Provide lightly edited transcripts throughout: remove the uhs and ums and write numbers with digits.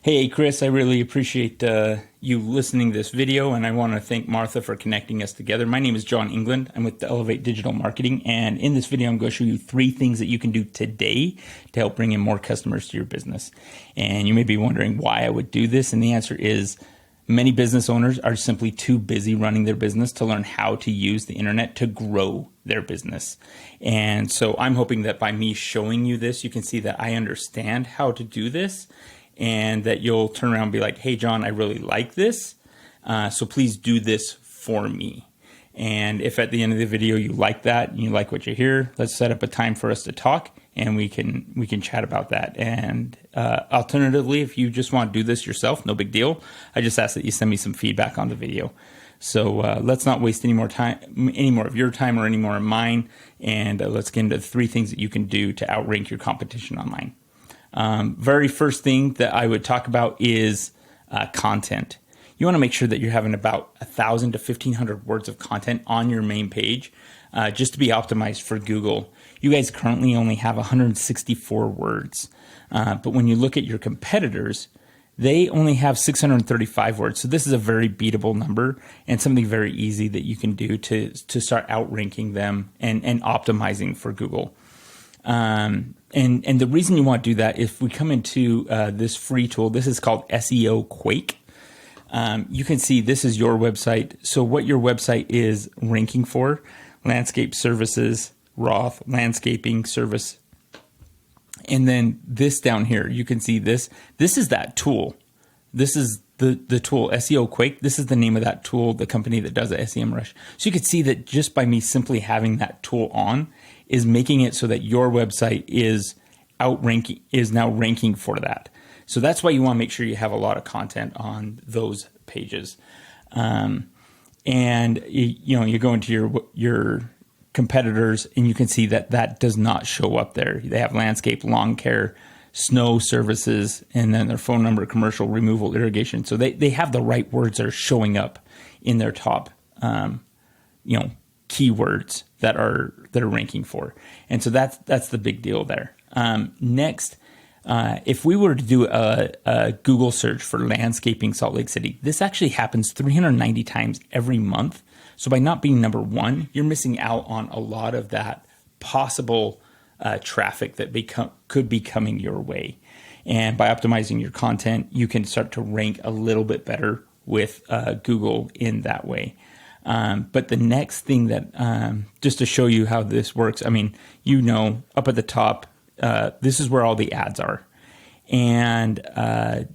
Hey Chris, I really appreciate you listening to this video, and I want to thank Martha for connecting us together. My name is John England. I'm with the Elevate Digital Marketing, and in this video I'm going to show you 3 things that you can do today to help bring in more customers to your business. And you may be wondering why I would do this, and the answer is many business owners are simply too busy running their business to learn how to use the internet to grow their business. And so I'm hoping that by me showing you this, you can see that I understand how to do this, and that you'll turn around and be like, hey, John, I really like this. So please do this for me. And if at the end of the video you like that and you like what you hear, let's set up a time for us to talk and we can chat about that. And alternatively, if you just want to do this yourself, no big deal. I just ask that you send me some feedback on the video. So let's not waste any more of your time or any more of mine. And let's get into the 3 things that you can do to outrank your competition online. Very first thing that I would talk about is content. You want to make sure that you're having about 1,000 to 1,500 words of content on your main page just to be optimized for Google. You guys currently only have 164 words, but when you look at your competitors, they only have 635 words. So this is a very beatable number and something very easy that you can do to start outranking them and optimizing for Google. And the reason you want to do that, if we come into this free tool, this is called SEO Quake. You can see this is your website. So what your website is ranking for: landscape services, Roth, landscaping service. And then this down here, you can see this. This is that tool. This is the tool, SEO Quake. This is the name of that tool, the company that does the SEMrush. So you can see that just by me simply having that tool on is making it so that your website is now ranking for that. So that's why you want to make sure you have a lot of content on those pages. And you go into your competitors and you can see that does not show up there. They have landscape, lawn care, snow services, and then their phone number, commercial, removal, irrigation. So they have the right words that are showing up in their top keywords that are ranking for. And so that's the big deal there. Next, if we were to do a Google search for landscaping Salt Lake City, this actually happens 390 times every month. So by not being number 1, you're missing out on a lot of that possible traffic that could be coming your way. And by optimizing your content, you can start to rank a little bit better with Google in that way. But the next thing that, just to show you how this works, up at the top, this is where all the ads are. And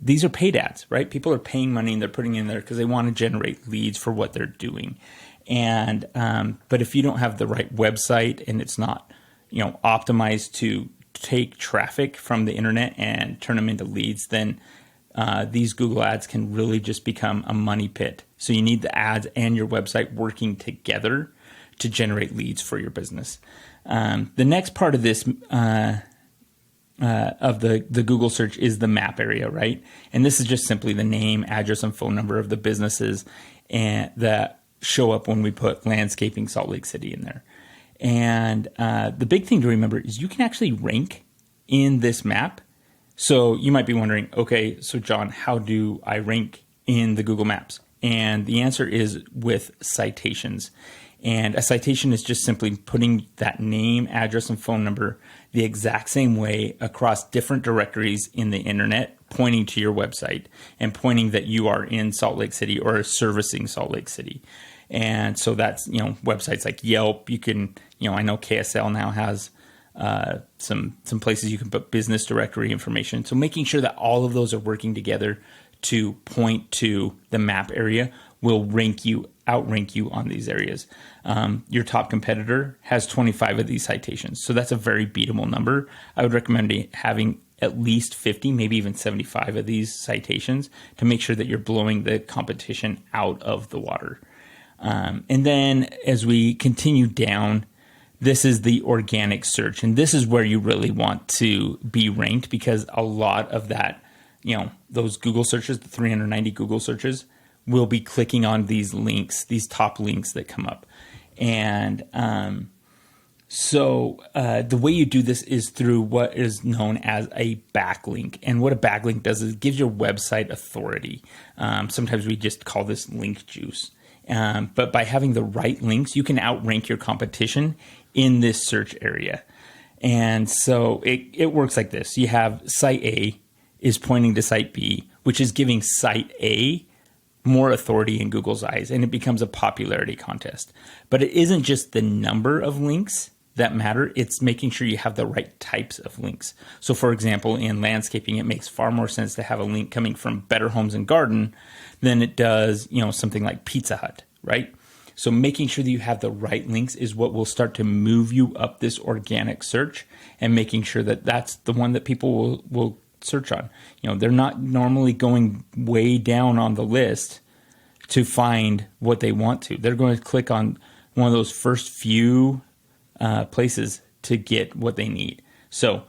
these are paid ads, right? People are paying money and they're putting in there because they want to generate leads for what they're doing. And but if you don't have the right website and it's not optimized to take traffic from the internet and turn them into leads, then these Google ads can really just become a money pit. So you need the ads and your website working together to generate leads for your business. The next part of this of the Google search is the map area, right? And this is just simply the name, address, and phone number of the businesses and that show up when we put landscaping Salt Lake City in there. And the big thing to remember is you can actually rank in this map. So you might be wondering, okay, so John, how do I rank in the Google Maps? And the answer is with citations. And a citation is just simply putting that name, address, and phone number the exact same way across different directories in the internet, pointing to your website and pointing that you are in Salt Lake City or servicing Salt Lake City. And so that's, websites like Yelp. You can, I know KSL now has some places you can put business directory information. So making sure that all of those are working together to point to the map area will outrank you on these areas. Your top competitor has 25 of these citations. So that's a very beatable number. I would recommend having at least 50, maybe even 75 of these citations to make sure that you're blowing the competition out of the water. And then as we continue down, this is the organic search. And this is where you really want to be ranked, because a lot of that, those Google searches, the 390 Google searches, will be clicking on these links, these top links that come up. And So the way you do this is through what is known as a backlink. And what a backlink does is it gives your website authority. Sometimes we just call this link juice. But by having the right links, you can outrank your competition in this search area. And so it works like this. You have site A is pointing to site B, which is giving site A more authority in Google's eyes, and it becomes a popularity contest. But it isn't just the number of links that matter, it's making sure you have the right types of links. So for example, in landscaping, it makes far more sense to have a link coming from Better Homes and Garden than it does, something like Pizza Hut, right? So making sure that you have the right links is what will start to move you up this organic search, and making sure that that's the one that people will search on. They're not normally going way down on the list to find what they want to. They're going to click on one of those first few places to get what they need. So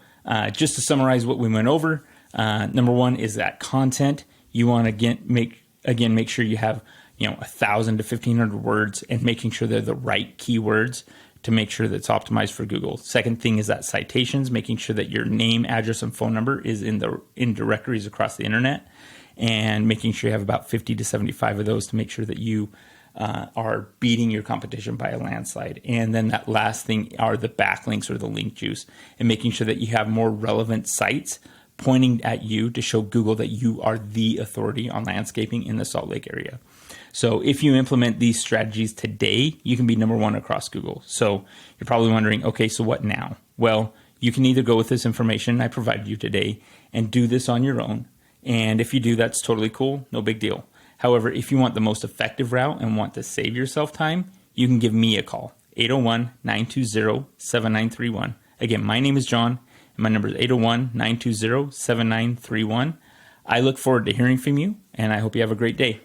just to summarize what we went over, number one is that content. You want to make sure you have 1,000 to 1,500 words, and making sure they're the right keywords to make sure that's optimized for Google. Second thing is that citations, making sure that your name, address, and phone number is in directories across the internet, and making sure you have about 50 to 75 of those to make sure that you are beating your competition by a landslide. And then that last thing are the backlinks or the link juice, and making sure that you have more relevant sites pointing at you to show Google that you are the authority on landscaping in the Salt Lake area. So if you implement these strategies today, you can be number one across Google. So you're probably wondering, okay, so what now? Well, you can either go with this information I provided you today and do this on your own. And if you do, that's totally cool. No big deal. However, if you want the most effective route and want to save yourself time, you can give me a call, 801-920-7931. Again, my name is John, and my number is 801-920-7931. I look forward to hearing from you, and I hope you have a great day.